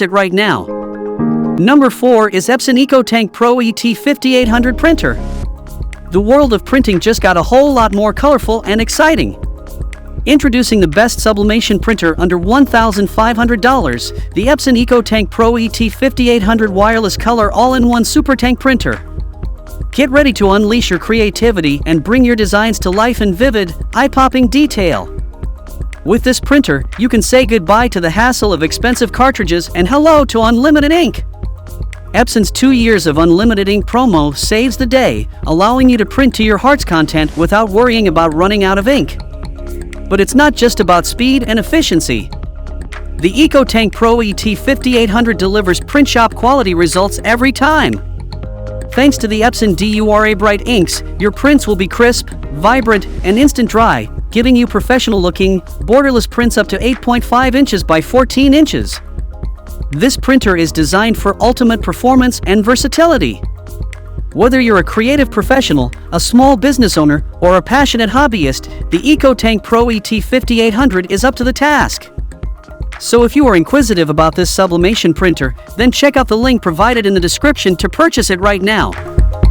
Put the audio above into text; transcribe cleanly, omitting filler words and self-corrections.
it right now. Number 4 is Epson EcoTank Pro ET-5800 Printer. The world of printing just got a whole lot more colorful and exciting. Introducing the best sublimation printer under $1,500, the Epson EcoTank Pro ET-5800 wireless color all-in-one Supertank Printer. Get ready to unleash your creativity and bring your designs to life in vivid, eye-popping detail. With this printer, you can say goodbye to the hassle of expensive cartridges and hello to unlimited ink. Epson's 2 years of unlimited ink promo saves the day, allowing you to print to your heart's content without worrying about running out of ink. But it's not just about speed and efficiency. The EcoTank Pro ET-5800 delivers print shop quality results every time. Thanks to the Epson DURABrite inks, your prints will be crisp, vibrant, and instant dry, giving you professional-looking, borderless prints up to 8.5 inches by 14 inches. This printer is designed for ultimate performance and versatility. Whether you're a creative professional, a small business owner, or a passionate hobbyist, the EcoTank Pro ET-5800 is up to the task. So if you are inquisitive about this sublimation printer, then check out the link provided in the description to purchase it right now.